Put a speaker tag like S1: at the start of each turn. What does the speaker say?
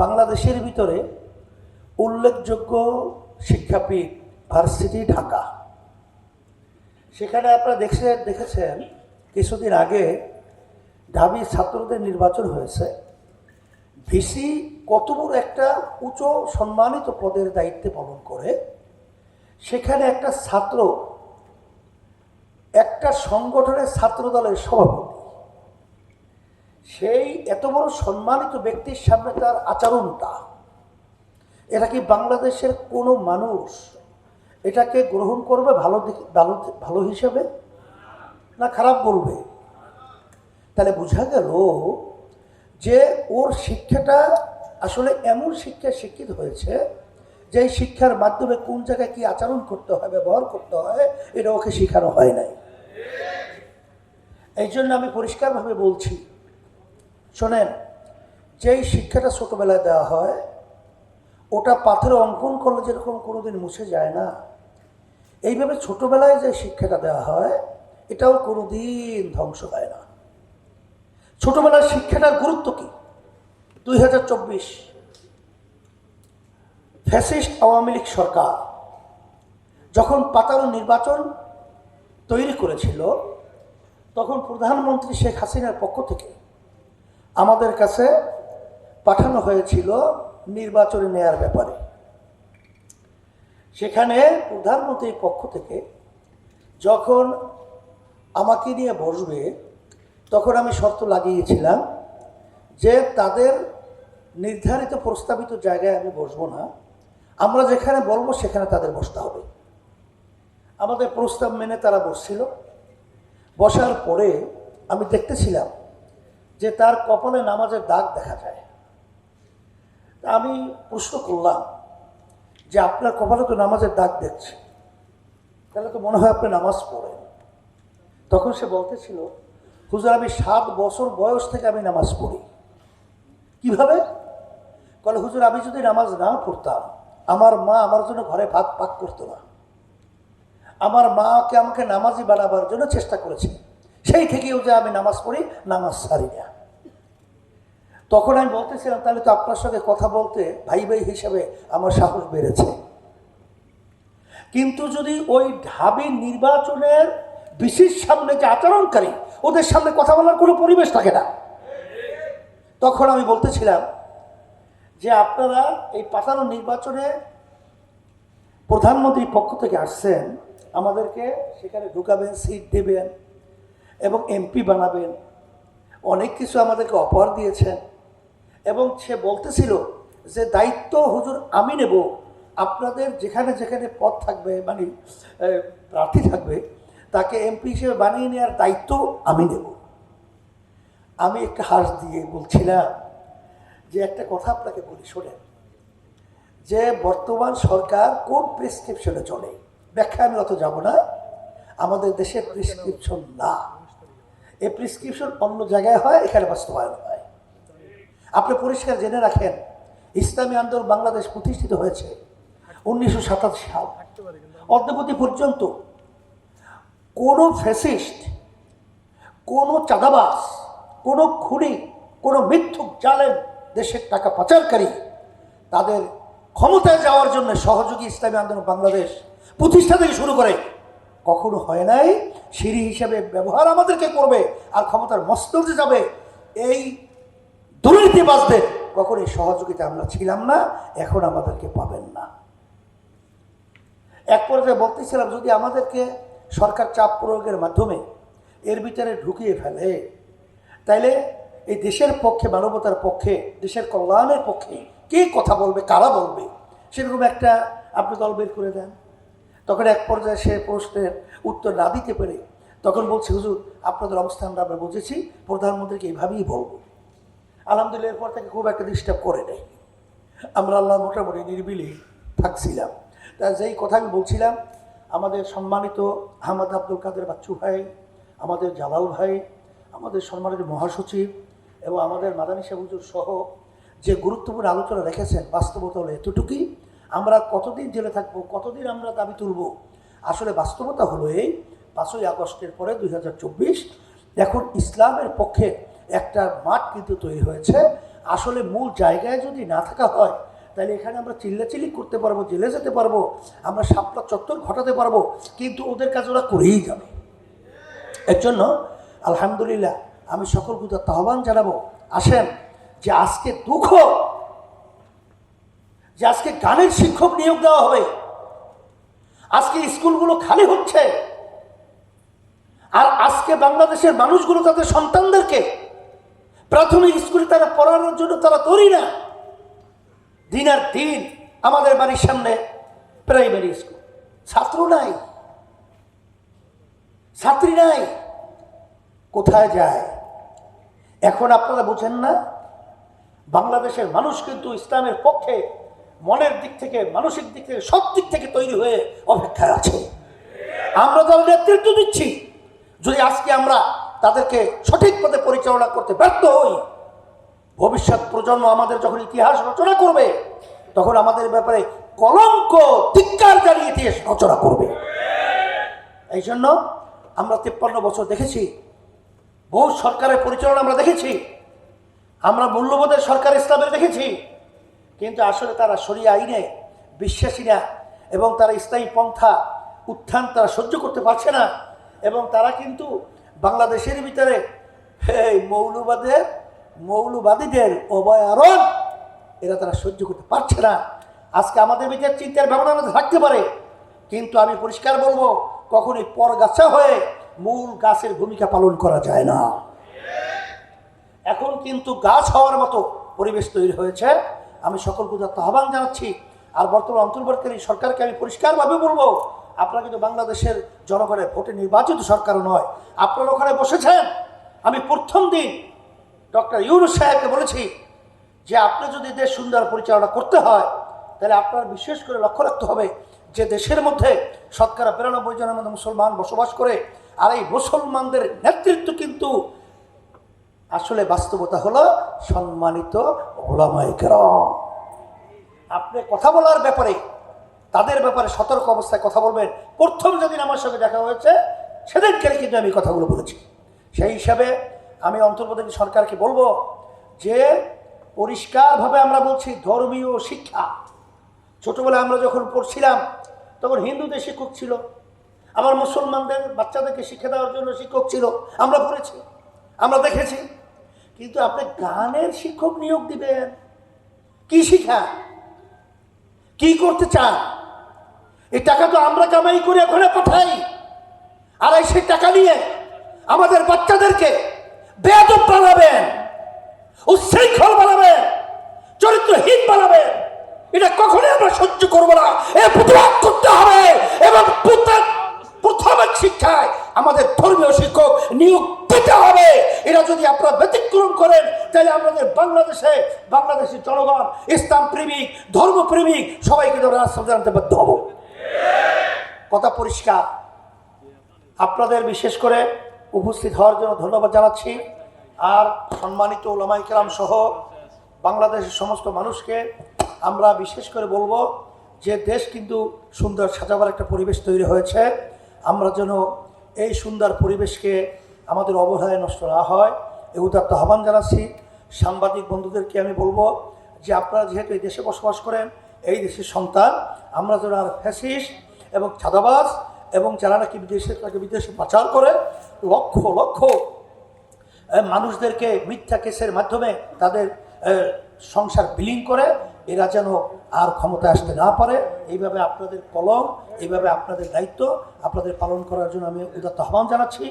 S1: বাংলাদেশের ভিতরে উল্লেখযোগ্য শিক্ষাপীঠ ভার্সিটি ঢাকা। সেখানে আপনারা দেখেছেন কিছুদিন আগে ঢাবি ছাত্রদের নির্বাচন হয়েছে। ভিসি কত বড় একটা উঁচু সম্মানিত পদের দায়িত্বে পালন করে, সেখানে একটা ছাত্র একটা সংগঠনের ছাত্র দলের সভাপতি, সেই এত বড় সম্মানিত ব্যক্তির সামনে তার আচরণটা, এটা কি বাংলাদেশের কোনো মানুষ এটাকে গ্রহণ করবে ভালো হিসাবে, না খারাপ বলবে? তাহলে বোঝা গেল যে ওর শিক্ষাটা আসলে এমন শিক্ষায় শিক্ষিত হয়েছে যে এই শিক্ষার মাধ্যমে কোন জায়গায় কি আচরণ করতে হয়, ব্যবহার করতে হয়, এটা ওকে শেখানো হয় নাই। এই জন্য আমি পরিষ্কারভাবে বলছি, শোনেন, যেই শিক্ষাটা ছোটবেলায় দেওয়া হয় ওটা পাথরে অঙ্কন করলে যেরকম কোনোদিন মুছে যায় না, এইভাবে ছোটবেলায় যে শিক্ষাটা দেওয়া হয় এটাও কোনোদিন ধ্বংস হয় না। ছোটবেলার শিক্ষাটার গুরুত্ব কি? 2024 ফ্যাসিস্ট আওয়ামী লীগ সরকার যখন পাতানো নির্বাচন তৈরি করেছিল, তখন প্রধানমন্ত্রী শেখ হাসিনার পক্ষ থেকে আমাদের কাছে পাঠানো হয়েছিল নির্বাচনে নেয়ার ব্যাপারে। সেখানে প্রধানমন্ত্রীর পক্ষ থেকে যখন আমাকে নিয়ে বসবে, তখন আমি শর্ত লাগিয়েছিলাম যে তাদের নির্ধারিত প্রস্তাবিত জায়গায় আমি বসবো না, আমরা যেখানে বলবো সেখানে তাদের বসতে হবে। আমাদের প্রস্তাব মেনে তারা বসছিল। বসার পরে আমি দেখতেছিলাম যে তার কপালে নামাজের দাগ দেখা যায়। আমি প্রশ্ন করলাম যে আপনার কপালে তো নামাজের দাগ দেখছে, তাহলে তো মনে হয় আপনি নামাজ পড়েন। তখন সে বলতেছিল, হুজুর আমি 7 বছর বয়স থেকে আমি নামাজ পড়ি। কিভাবে? বলে, হুজুর আমি যদি নামাজ না পড়তাম আমার মা আমার জন্য ঘরে ভাত পাক করতো না। আমার মাকে আমাকে নামাজি বানাবার জন্য চেষ্টা করেছে, সেই থেকেও যে আমি নামাজ পড়ি, নামাজ ছাড়ি না। তখন আমি বলতেছিলাম, তাহলে তো আপনার সঙ্গে কথা বলতে ভাই ভাই হিসাবে আমার সাহস বেড়েছে। কিন্তু যদি ওই ঢাবি নির্বাচনের বিশেষ সামনে যে আচরণকারী, ওদের সামনে কথা বলার কোনো পরিবেশ থাকে না। তখন আমি বলতেছিলাম যে আপনারা এই পাতানো নির্বাচনে প্রধানমন্ত্রীর পক্ষ থেকে আসছেন, আমাদেরকে সেখানে ঢুকাবেন, সিট দেবেন এবং এমপি বানাবেন, অনেক কিছু আমাদেরকে অফার দিয়েছেন। এবং সে বলতেছিল যে দায়িত্ব হুজুর আমি নেব, আপনাদের যেখানে যেখানে পদ থাকবে, মানে প্রার্থী থাকবে, তাকে এমপি হিসেবে বানিয়ে নেওয়ার দায়িত্ব আমি নেব। আমি একটা হাস দিয়ে বলছিলাম যে একটা কথা আপনাকে বলি, শোনেন, যে বর্তমান সরকার কোন প্রেসক্রিপশনে চলে, ব্যাখ্যা আমি অত যাব না। আমাদের দেশে প্রেসক্রিপশন না, এই প্রেসক্রিপশন অন্য জায়গায় হয়, এখানে বাস্তবায়ন হয়। আপনি পরিষ্কার জেনে রাখেন, ইসলামী আন্দোলন বাংলাদেশ প্রতিষ্ঠিত হয়েছে 1987 সাল। অদ্যাবধি পর্যন্ত কোনো ফ্যাসিস্ট, কোনো চাঁদাবাজ, কোনো খুনি, কোনো মিথ্যুক জালেম, দেশের টাকা পাচারকারী, তাদের ক্ষমতায় যাওয়ার জন্য সহযোগী ইসলামী আন্দোলন বাংলাদেশ প্রতিষ্ঠা থেকে শুরু করে কখনো হয় নাই। সিঁড়ি হিসেবে ব্যবহার আমাদেরকে করবে আর ক্ষমতার মস্তকে যাবে, এই দুর্নীতিবাজদের কখনোই সহযোগিতা আমরা ছিলাম না, এখন আমাদেরকে পাবেন না। এক পর্যায়ে বলতেছিলাম, যদি আমাদেরকে সরকার চাপ প্রয়োগের মাধ্যমে এর ভিতরে ঢুকিয়ে ফেলে, তাইলে এই দেশের পক্ষে, মানবতার পক্ষে, দেশের কল্যাণের পক্ষে কে কথা বলবে, কারা বলবে, সেরকম একটা আপনি দল বের করে দেন। তখন এক পর্যায়ে সে প্রশ্নের উত্তর না দিতে পেরে তখন বলছে, হুজুর আপনাদের অবস্থানটা আমরা বুঝেছি, প্রধানমন্ত্রীকে এইভাবেই বলবো। আলহামদুলিল্লাহ এরপর থেকে খুব একটা ডিস্টার্ব করে নেই, আমরা আল্লাহ মোটামুটি নিরিবিলি থাকছিলাম। তা যেই কথা আমি বলছিলাম, আমাদের সম্মানিত আহমদ আব্দুল কাদের বাচ্চু ভাই, আমাদের জালাল ভাই, আমাদের সম্মানিত মহাসচিব এবং আমাদের মাদানী সাহেব হুজুর সহ যে গুরুত্বপূর্ণ আলোচনা রেখেছেন, বাস্তবতা হলো এতটুকুই। আমরা কতদিন জেলে থাকবো, কতদিন আমরা দাবি তুলব, আসলে বাস্তবতা হলো এই 5ই আগস্টের পরে 2024 এখন ইসলামের পক্ষে একটা মাঠ কিন্তু তৈরি হয়েছে। আসলে মূল জায়গায় যদি না থাকা হয়, তাহলে এখানে আমরা চিল্লাচিল্লি করতে পারবো, জেলে যেতে পারবো, আমরা শাপলা চত্বর ঘটাতে পারবো, কিন্তু ওদের কাজ ওরা করেই যাবে। এর জন্য আলহামদুলিল্লাহ আমি সকলকে আহ্বান জানাবো, আসেন যে আজকে দুঃখ যে আজকে গানের শিক্ষক নিয়োগ দেওয়া হবে, আজকে স্কুলগুলো খালি হচ্ছে, আর আজকে বাংলাদেশের মানুষগুলো তাদের সন্তানদেরকে প্রাথমিক স্কুলে তারা পড়ানোর জন্য তারা তৈরি না। দিন আর দিন আমাদের বাড়ির সামনে প্রাইমারি স্কুল, ছাত্র নাই, ছাত্রী নাই, কোথায় যায়? এখন আপনারা বুঝেন না, বাংলাদেশের মানুষ কিন্তু ইসলামের পক্ষে মনের দিক থেকে, মানসিক দিক থেকে, সব দিক থেকে তৈরি হয়ে অপেক্ষায় আছে। আমরা যারা নেতৃত্ব দিচ্ছি, যদি আজকে আমরা তাদেরকে সঠিক পথে পরিচালনা করতে ব্যর্থ হই, ভবিষ্যৎ প্রজন্ম আমাদের যখন ইতিহাস রচনা করবে, তখন আমাদের ব্যাপারে কলঙ্ক, ধিক্কার জানিয়ে ইতিহাস রচনা করবে। এই জন্য আমরা 53 বছর দেখেছি, বহু সরকারের পরিচালনা আমরা দেখেছি, আমরা মূল্যবোধের সরকার ইসলামের দেখেছি, কিন্তু আসলে তারা শরিয়া আইনে বিশ্বাসী না, এবং তারা ইসলামী পন্থা উত্থান তারা সহ্য করতে পারছে না, এবং তারা কিন্তু বাংলাদেশের ভিতরে এই মৌলবাদীদের অভয়ারণ এরা তারা সহ্য করতে পারছে না। আজকে আমাদের ভিতরে চিন্তার ভাবনা থাকতে পারে, কিন্তু আমি পরিষ্কার বলবো, কখনোই পরগাছা হয়ে মূল গাছের ভূমিকা পালন করা যায় না। এখন কিন্তু গাছ হওয়ার মতো পরিবেশ তৈরি হয়েছে। আমি সকলকে আহ্বান জানাচ্ছি, আর বর্তমান অন্তর্বর্তীকালীন সরকারকে আমি পরিষ্কারভাবে বলবো, আপনারা কিন্তু বাংলাদেশের জনগণের ভোটে নির্বাচিত সরকার নয়। আপনারা ওখানে বসেছেন, আমি প্রথম দিন ডক্টর ইউনূস সাহেবকে বলেছি যে আপনি যদি দেশ সুন্দর পরিচালনা করতে হয়, তাহলে আপনার বিশেষ করে লক্ষ্য রাখতে হবে যে দেশের মধ্যে শতকরা 92 জনের মধ্যে মুসলমান বসবাস করে, আর এই মুসলমানদের নেতৃত্ব কিন্তু আসলে বাস্তবতা হলো সম্মানিত উলামায়ে কেরাম। আপনি কথা বলার ব্যাপারে, তাদের ব্যাপারে সতর্ক অবস্থায় কথা বলবেন। প্রথম যেদিন আমার সঙ্গে দেখা হয়েছে সেদিনকে কিন্তু আমি কথাগুলো বলেছি। সেই হিসাবে আমি অন্তর্বর্তী সরকারকে বলবো যে পরিষ্কারভাবে আমরা বলছি, ধর্মীয় শিক্ষা ছোটবেলায় আমরা যখন পড়ছিলাম তখন হিন্দুদের শিক্ষক ছিল, আমার মুসলমানদের বাচ্চাদেরকে শিক্ষা দেওয়ার জন্য শিক্ষক ছিল, আমরা পড়েছি, আমরা দেখেছি। কিন্তু আপনি গানের শিক্ষক নিয়োগ দিবেন, কি শিক্ষা, কি করতে চান? এই টাকা তো আমরা কামাই করে ওখানে পাঠাই, আর সেই টাকা নিয়ে আমাদের বাচ্চাদেরকে বেয়াদব বানাবেন, উচ্ছৃঙ্খল বানাবেন, চরিত্রহীন বানাবেন। এটা কখনোই আমরা সহ্য করবো না। এ প্রতিবাদ করতে হবে, এবং প্রাথমিক শিক্ষায় আমাদের ধর্মীয় শিক্ষক নিয়োগ দিতে হবে। এটা যদি আপনারা ব্যতিক্রম করেন, তাহলে আমাদের বাংলাদেশের জনগণ ইসলাম প্রেমিক, ধর্মপ্রেমিক সবাইকে রাস্তা জানতে বাধ্য হব। কথা পরিষ্কার। আপনাদের বিশেষ করে উপস্থিত হওয়ার জন্য ধন্যবাদ জানাচ্ছি, আর সম্মানিত উলামায়ে কেরাম সহ বাংলাদেশের সমস্ত মানুষকে আমরা বিশেষ করে বলবো যে দেশ কিন্তু সুন্দর সাজাবার একটা পরিবেশ তৈরি হয়েছে। আমরা যেন এই সুন্দর পরিবেশকে আমাদের অবহেলায় নষ্ট না হয়, এই উদাত্ত আহ্বান জানাচ্ছি। সাংবাদিক বন্ধুদেরকে আমি বলবো যে আপনারা যেহেতু এই দেশে বসবাস করেন, এই দেশের সন্তান, আমরা যেন আর ফ্যাসিস্ট এবং চাঁদাবাজ এবং যারা নাকি বিদেশে পাচার করে লক্ষ লক্ষ মানুষদেরকে মিথ্যা কেসের মাধ্যমে তাদের সংসার বিলীন করে, এরা যেন আর ক্ষমতায় আসতে না পারে। এইভাবে আপনাদের কলম, এইভাবে আপনাদের দায়িত্ব আপনাদের পালন করার জন্য আমি উদাত্ত আহ্বান জানাচ্ছি।